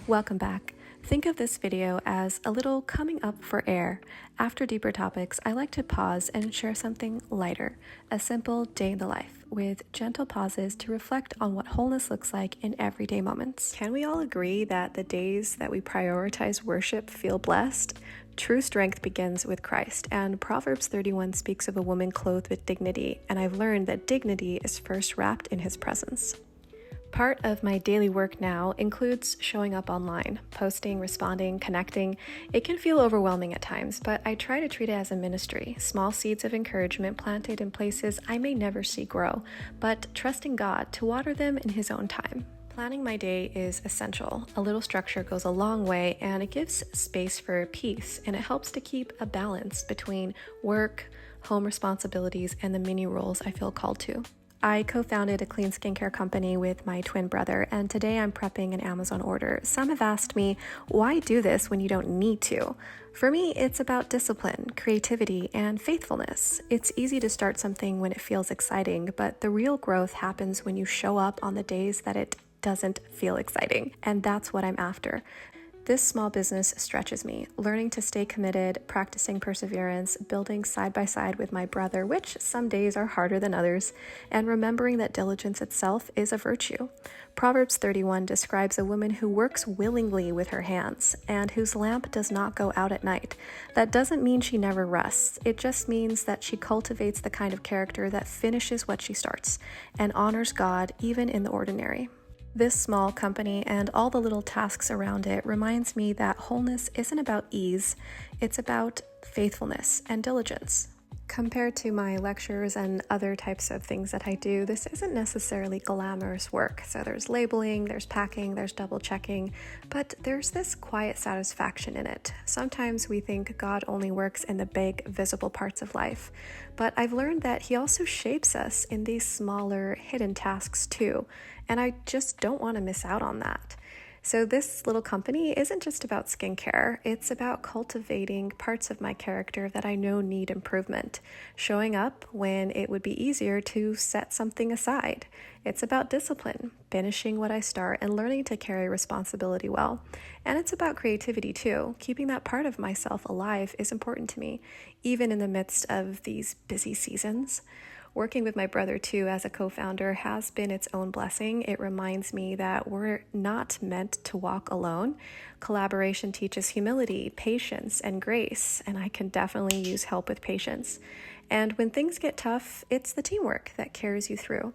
Welcome back. Think of this video as a little coming up for air. After deeper topics, I like to pause and share something lighter, a simple day in the life, with gentle pauses to reflect on what wholeness looks like in everyday moments. Can we all agree that the days that we prioritize worship feel blessed? True strength begins with Christ, and Proverbs 31 speaks of a woman clothed with dignity, and I've learned that dignity is first wrapped in His presence. Part of my daily work now includes showing up online, posting, responding, connecting. It can feel overwhelming at times, but I try to treat it as a ministry, small seeds of encouragement planted in places I may never see grow, but trusting God to water them in His own time. Planning my day is essential. A little structure goes a long way, and it gives space for peace, and it helps to keep a balance between work, home responsibilities, and the many roles I feel called to. I co-founded a clean skincare company with my twin brother, and today I'm prepping an Amazon order. Some have asked me, why do this when you don't need to? For me, it's about discipline, creativity, and faithfulness. It's easy to start something when it feels exciting, but the real growth happens when you show up on the days that it doesn't feel exciting, and that's what I'm after. This small business stretches me, learning to stay committed, practicing perseverance, building side by side with my brother, which some days are harder than others, and remembering that diligence itself is a virtue. Proverbs 31 describes a woman who works willingly with her hands and whose lamp does not go out at night. That doesn't mean she never rests. It just means that she cultivates the kind of character that finishes what she starts and honors God even in the ordinary. This small company and all the little tasks around it reminds me that wholeness isn't about ease, it's about faithfulness and diligence. Compared to my lectures and other types of things that I do, this isn't necessarily glamorous work. So there's labeling, there's packing, there's double checking, but there's this quiet satisfaction in it. Sometimes we think God only works in the big, visible parts of life, but I've learned that He also shapes us in these smaller, hidden tasks too, and I just don't want to miss out on that. So this little company isn't just about skincare, it's about cultivating parts of my character that I know need improvement, showing up when it would be easier to set something aside. It's about discipline, finishing what I start and learning to carry responsibility well. And it's about creativity too. Keeping that part of myself alive is important to me, even in the midst of these busy seasons. Working with my brother too as a co-founder has been its own blessing. It reminds me that we're not meant to walk alone. Collaboration teaches humility, patience, and grace, and I can definitely use help with patience. And when things get tough, it's the teamwork that carries you through.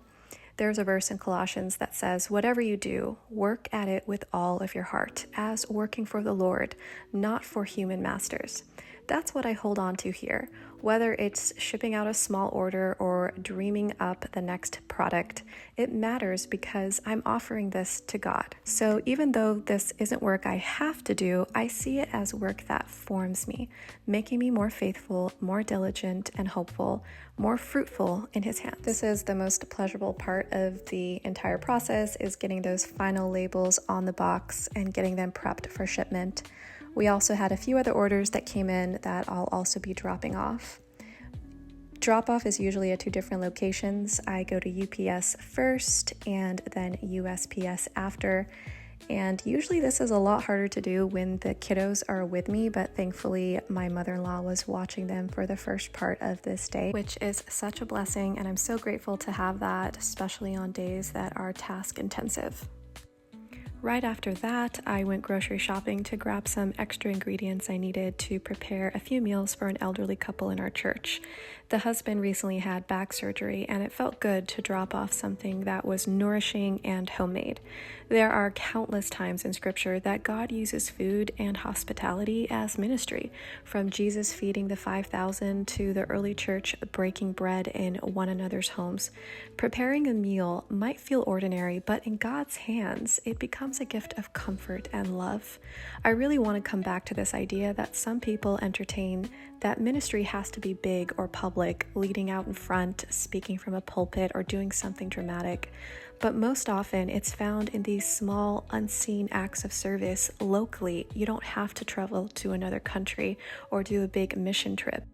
There's a verse in Colossians that says, whatever you do, work at it with all of your heart, as working for the Lord, not for human masters. That's what I hold on to here. Whether it's shipping out a small order or dreaming up the next product, it matters because I'm offering this to God. So even though this isn't work I have to do, I see it as work that forms me, making me more faithful, more diligent and hopeful, more fruitful in His hands. This is the most pleasurable part of the entire process, is getting those final labels on the box and getting them prepped for shipment. We also had a few other orders that came in that I'll also be dropping off. Drop-off is usually at 2 different locations. I go to UPS first and then USPS after. And usually this is a lot harder to do when the kiddos are with me, but thankfully my mother-in-law was watching them for the first part of this day, which is such a blessing, and I'm so grateful to have that, especially on days that are task intensive. Right after that, I went grocery shopping to grab some extra ingredients I needed to prepare a few meals for an elderly couple in our church. The husband recently had back surgery, and it felt good to drop off something that was nourishing and homemade. There are countless times in Scripture that God uses food and hospitality as ministry, from Jesus feeding the 5,000 to the early church breaking bread in one another's homes. Preparing a meal might feel ordinary, but in God's hands, it becomes a gift of comfort and love. I really want to come back to this idea that some people entertain that ministry has to be big or public, leading out in front, speaking from a pulpit, or doing something dramatic. But most often it's found in these small, unseen acts of service locally. You don't have to travel to another country or do a big mission trip.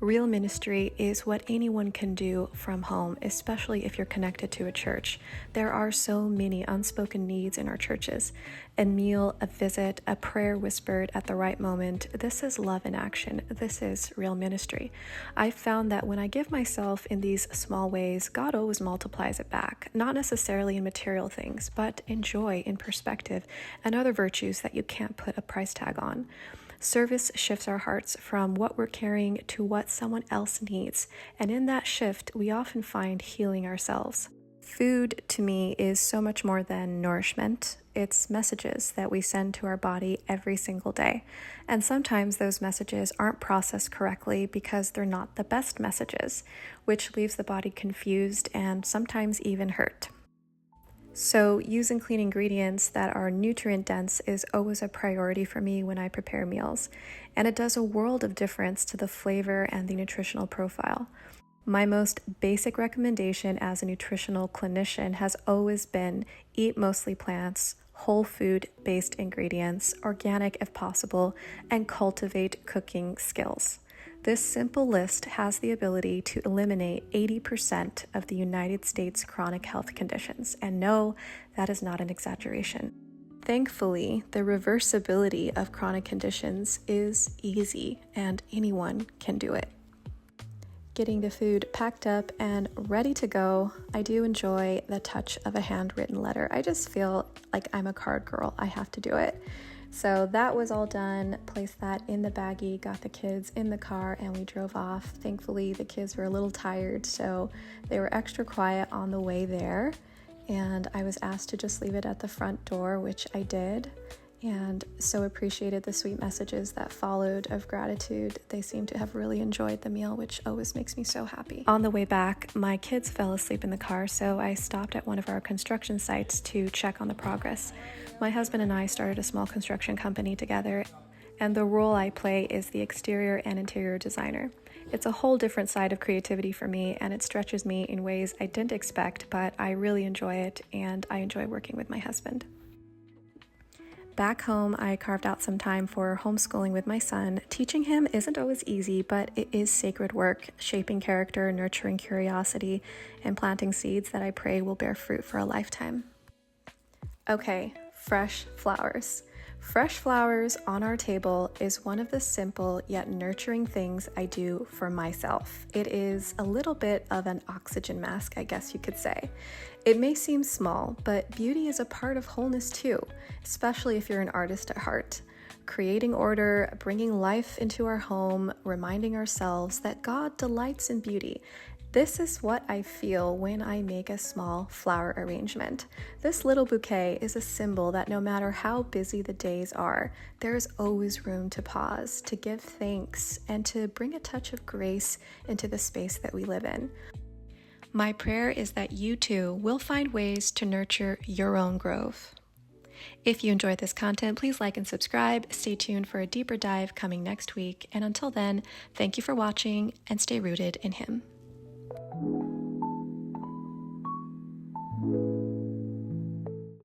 Real ministry is what anyone can do from home, especially if you're connected to a church. There are so many unspoken needs in our churches. A meal, a visit, a prayer whispered at the right moment. This is love in action. This is real ministry. I've found that when I give myself in these small ways, God always multiplies it back, not necessarily in material things, but in joy, in perspective, and other virtues that you can't put a price tag on. Service shifts our hearts from what we're carrying to what someone else needs, and in that shift, we often find healing ourselves. Food, to me, is so much more than nourishment. It's messages that we send to our body every single day, and sometimes those messages aren't processed correctly because they're not the best messages, which leaves the body confused and sometimes even hurt. So using clean ingredients that are nutrient dense is always a priority for me when I prepare meals, and it does a world of difference to the flavor and the nutritional profile. My most basic recommendation as a nutritional clinician has always been eat mostly plants, whole food based ingredients, organic if possible, and cultivate cooking skills. This simple list has the ability to eliminate 80% of the United States chronic health conditions, and no, that is not an exaggeration. Thankfully, the reversibility of chronic conditions is easy, and anyone can do it. Getting the food packed up and ready to go, I do enjoy the touch of a handwritten letter. I just feel like I'm a card girl. I have to do it. So that was all done, placed that in the baggie, got the kids in the car, and we drove off. Thankfully, the kids were a little tired, so they were extra quiet on the way there, and I was asked to just leave it at the front door, which I did, and so appreciated the sweet messages that followed of gratitude. They seemed to have really enjoyed the meal, which always makes me so happy. On the way back, my kids fell asleep in the car, so I stopped at one of our construction sites to check on the progress. My husband and I started a small construction company together, and the role I play is the exterior and interior designer. It's a whole different side of creativity for me, and it stretches me in ways I didn't expect, but I really enjoy it, and I enjoy working with my husband. Back home, I carved out some time for homeschooling with my son. Teaching him isn't always easy, but it is sacred work, shaping character, nurturing curiosity, and planting seeds that I pray will bear fruit for a lifetime. Okay, fresh flowers. Fresh flowers on our table is one of the simple yet nurturing things I do for myself. It is a little bit of an oxygen mask, I guess you could say. It may seem small, but beauty is a part of wholeness too, especially if you're an artist at heart. Creating order, bringing life into our home, reminding ourselves that God delights in beauty. This is what I feel when I make a small flower arrangement. This little bouquet is a symbol that no matter how busy the days are, there is always room to pause, to give thanks, and to bring a touch of grace into the space that we live in. My prayer is that you too will find ways to nurture your own grove. If you enjoyed this content, please like and subscribe. Stay tuned for a deeper dive coming next week. And until then, thank you for watching and stay rooted in Him.